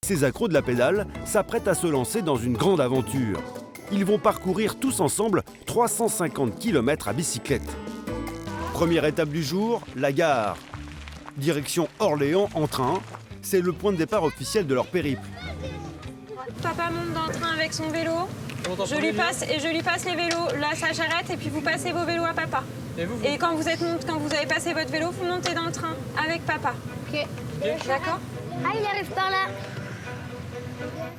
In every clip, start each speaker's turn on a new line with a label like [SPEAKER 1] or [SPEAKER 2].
[SPEAKER 1] Ces accros de la pédale s'apprêtent à se lancer dans une grande aventure. Ils vont parcourir tous ensemble 350 km à bicyclette. Première étape du jour, la gare. Direction Orléans en train, c'est le point de départ officiel de leur périple.
[SPEAKER 2] Papa monte dans le train avec son vélo. Je lui passe les vélos. Là, ça j'arrête et puis vous passez vos vélos à papa. Et quand vous avez passé votre vélo, vous montez dans le train avec papa.
[SPEAKER 3] Ok.
[SPEAKER 2] D'accord?
[SPEAKER 3] Ah, il arrive par là.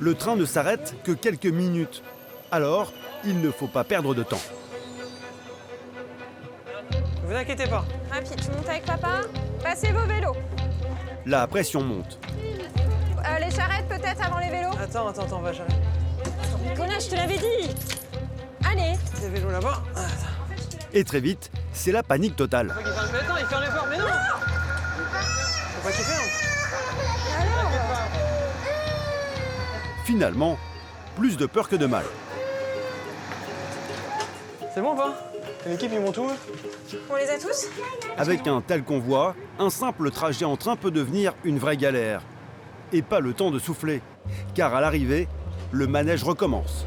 [SPEAKER 1] Le train ne s'arrête que quelques minutes. Alors, il ne faut pas perdre de temps.
[SPEAKER 4] Ne vous inquiétez pas.
[SPEAKER 2] Rapide, tu montes avec papa. Passez vos vélos.
[SPEAKER 1] La pression monte.
[SPEAKER 2] Les charrettes peut-être avant les vélos.
[SPEAKER 4] Attends, va, j'arrive.
[SPEAKER 2] Nicolas, je te l'avais dit. Allez.
[SPEAKER 4] Ces vélos là-bas.
[SPEAKER 1] Et très vite, c'est la panique totale.
[SPEAKER 4] Mais attends, il ferme les portes, mais non. Faut pas qu'il ferme.
[SPEAKER 1] Finalement, plus de peur que de mal.
[SPEAKER 4] C'est bon ou pas? L'équipe, ils montent où?
[SPEAKER 2] On les a tous?
[SPEAKER 1] Avec un tel convoi, un simple trajet en train peut devenir une vraie galère. Et pas le temps de souffler, car à l'arrivée, le manège recommence.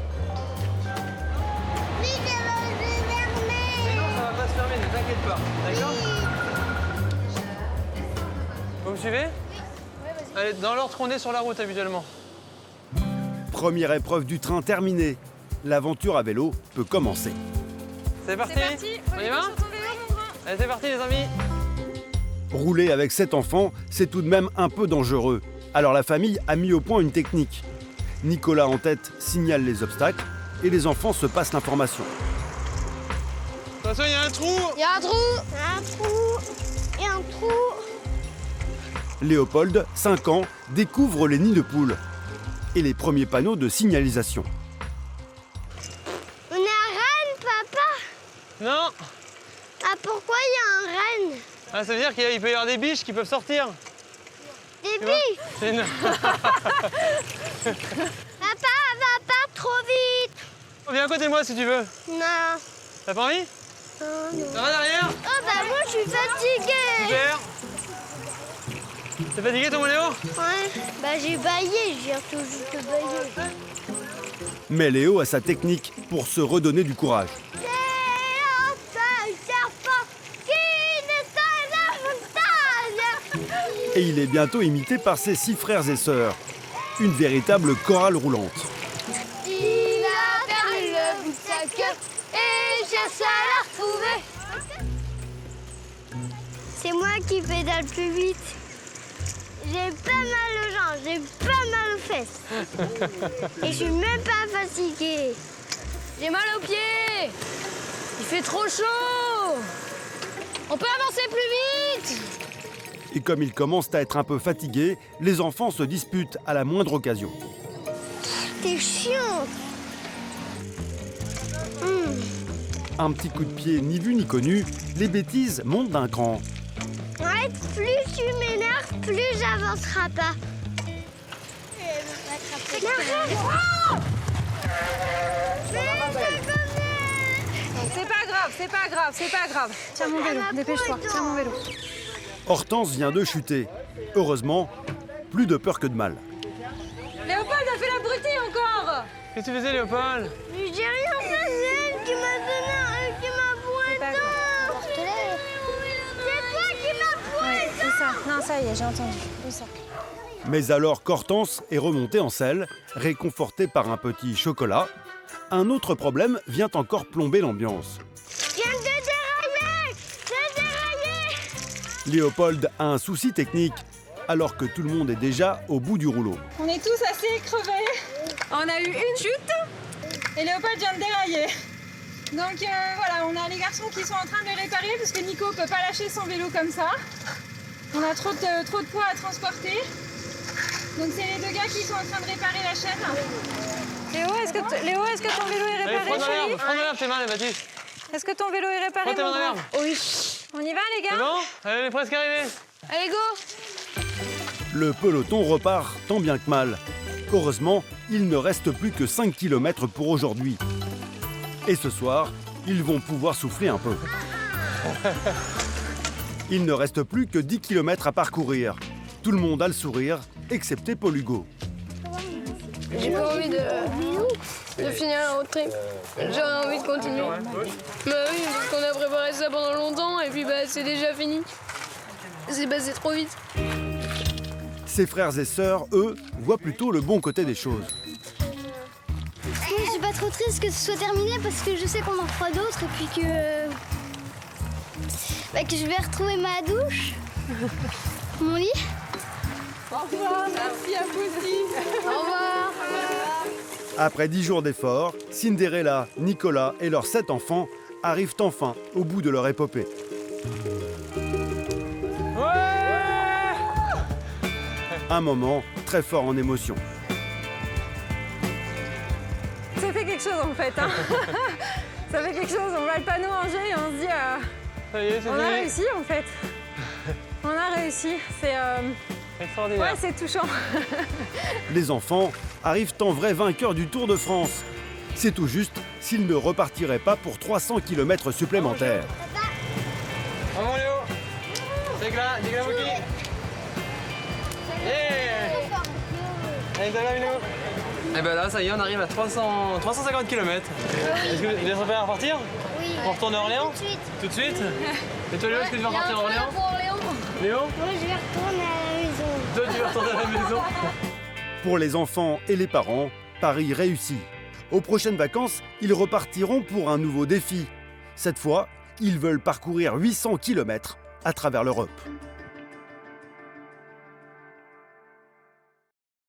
[SPEAKER 4] Mais non, ça va pas se fermer, ne t'inquiète pas. D'accord? Vous me suivez? Allez, dans l'ordre qu'on est sur la route habituellement.
[SPEAKER 1] Première épreuve du train terminée. L'aventure à vélo peut commencer.
[SPEAKER 4] C'est parti.
[SPEAKER 2] C'est parti.
[SPEAKER 4] On y va?
[SPEAKER 2] Sur ton vélo, mon grand.
[SPEAKER 4] Allez, c'est parti les amis.
[SPEAKER 1] Rouler avec 7 enfants, c'est tout de même un peu dangereux. Alors la famille a mis au point une technique. Nicolas en tête signale les obstacles et les enfants se passent l'information.
[SPEAKER 4] Attention, il y a un trou.
[SPEAKER 3] Il y a un trou. Un trou. Et un trou.
[SPEAKER 1] Léopold, 5 ans, découvre les nids de poules et les premiers panneaux de signalisation.
[SPEAKER 3] On est à Rennes, papa.
[SPEAKER 4] Non.
[SPEAKER 3] Ah, pourquoi il y a un Rennes?
[SPEAKER 4] Ah, ça veut dire qu'il peut y avoir des biches qui peuvent sortir.
[SPEAKER 3] Des
[SPEAKER 4] Tu vois?
[SPEAKER 3] billes.
[SPEAKER 4] C'est une...
[SPEAKER 3] Papa, va pas trop vite.
[SPEAKER 4] Viens à côté de moi si tu veux.
[SPEAKER 3] Non.
[SPEAKER 4] T'as pas envie?
[SPEAKER 3] Non, non.
[SPEAKER 4] Ça va derrière?
[SPEAKER 3] Oh, bah moi, je suis fatiguée.
[SPEAKER 4] Super. T'es fatigué ton Léo?
[SPEAKER 3] Ouais. Bah, j'ai baillé. Je viens tout juste de bailler.
[SPEAKER 1] Mais Léo a sa technique pour se redonner du courage.
[SPEAKER 3] C'est un seul serpent qui descend la montagne.
[SPEAKER 1] Et il est bientôt imité par ses 6 frères et sœurs. Une véritable chorale roulante.
[SPEAKER 3] Il a perdu le bout de sa queue et cherche à la retrouver. C'est moi qui pédale plus vite. J'ai pas mal aux jambes, j'ai pas mal aux fesses. Et je suis même pas fatiguée.
[SPEAKER 5] J'ai mal aux pieds. Il fait trop chaud. On peut avancer plus vite.
[SPEAKER 1] Et comme ils commencent à être un peu fatigués, les enfants se disputent à la moindre occasion.
[SPEAKER 3] T'es chiant.
[SPEAKER 1] Un petit coup de pied ni vu ni connu, les bêtises montent d'un cran.
[SPEAKER 3] Ouais, plus tu m'énerves, plus j'avancerai pas.
[SPEAKER 2] C'est pas grave. Tiens mon vélo, dépêche-toi. Tiens mon vélo.
[SPEAKER 1] Hortense vient de chuter. Heureusement, plus de peur que de mal.
[SPEAKER 2] Léopold a fait l'abruti encore.
[SPEAKER 4] Qu'est-ce que tu faisais Léopold?
[SPEAKER 3] Mais j'ai rien fait, c'est elle qui m'a donné qui m'a pointé. C'est toi qui m'as pointé.
[SPEAKER 2] C'est ça. Non, ça y est, j'ai entendu. C'est ça.
[SPEAKER 1] Mais alors qu'Hortense est remontée en selle, réconfortée par un petit chocolat, un autre problème vient encore plomber l'ambiance.
[SPEAKER 3] Je viens de dérailler. J'ai déraillé.
[SPEAKER 1] Léopold a un souci technique, alors que tout le monde est déjà au bout du rouleau.
[SPEAKER 2] On est tous assez crevés. On a eu une chute et Léopold vient de dérailler. Donc voilà, on a les garçons qui sont en train de le réparer parce que Nico peut pas lâcher son vélo comme ça. On a trop de poids à transporter. Donc c'est les deux gars qui sont en train de réparer la chaîne. Léo, est-ce que ton vélo est
[SPEAKER 4] Allez,
[SPEAKER 2] réparé,
[SPEAKER 4] prends dans
[SPEAKER 2] chérie?
[SPEAKER 4] l'herbe, tes mains, Baptiste.
[SPEAKER 2] Est-ce que ton vélo est réparé,
[SPEAKER 4] Prends tes mains
[SPEAKER 2] mon
[SPEAKER 4] dans
[SPEAKER 2] grand?
[SPEAKER 4] l'herbe.
[SPEAKER 5] Oui.
[SPEAKER 2] On y va, les
[SPEAKER 4] C'est
[SPEAKER 2] gars?
[SPEAKER 4] bon? Allez, on est presque arrivé.
[SPEAKER 5] Allez, go.
[SPEAKER 1] Le peloton repart tant bien que mal. Heureusement, il ne reste plus que 5 km pour aujourd'hui. Et ce soir, ils vont pouvoir souffler un peu. Il ne reste plus que 10 km à parcourir. Tout le monde a le sourire, excepté Paul Hugo.
[SPEAKER 5] J'ai pas envie de finir la road trip. J'ai envie de continuer. Bah oui, parce qu'on a préparé ça pendant longtemps et puis bah c'est déjà fini. C'est passé trop vite.
[SPEAKER 1] Ses frères et sœurs, eux, voient plutôt le bon côté des choses.
[SPEAKER 3] Moi, je suis pas trop triste que ce soit terminé parce que je sais qu'on en fera d'autres et puis que je vais retrouver ma douche, mon lit.
[SPEAKER 2] Au revoir, merci à vous aussi.
[SPEAKER 5] Au revoir.
[SPEAKER 1] Après 10 jours d'efforts, Cinderella, Nicolas et leurs 7 enfants arrivent enfin au bout de leur épopée. Un moment très fort en émotion.
[SPEAKER 2] Ça fait quelque chose en fait. Hein. Ça fait quelque chose, on voit le panneau Angers et on se dit
[SPEAKER 4] Ça y est, c'est
[SPEAKER 2] on a
[SPEAKER 4] fini.
[SPEAKER 2] réussi en fait. On a réussi, c'est
[SPEAKER 4] Extraordinaire.
[SPEAKER 2] ouais, c'est touchant.
[SPEAKER 1] Les enfants arrivent en vrai vainqueurs du Tour de France. C'est tout juste s'ils ne repartiraient pas pour 300 km supplémentaires.
[SPEAKER 4] Bravo Léo. Déclat, Wookie. Yeah. Allez, salut Léo. Et ben là, ça y est, on arrive à 350 km. Est-ce que vous êtes prêts à repartir?
[SPEAKER 3] Oui.
[SPEAKER 4] On retourne à Orléans?
[SPEAKER 3] Tout de suite.
[SPEAKER 4] Tout de suite? Et toi Léo, est-ce que tu vas repartir à Orléans? Léo?
[SPEAKER 3] Moi, je vais retourner à la maison.
[SPEAKER 4] Toi, tu vas retourner à la maison?
[SPEAKER 1] Pour les enfants et les parents, Paris réussit. Aux prochaines vacances, ils repartiront pour un nouveau défi. Cette fois, ils veulent parcourir 800 km à travers l'Europe.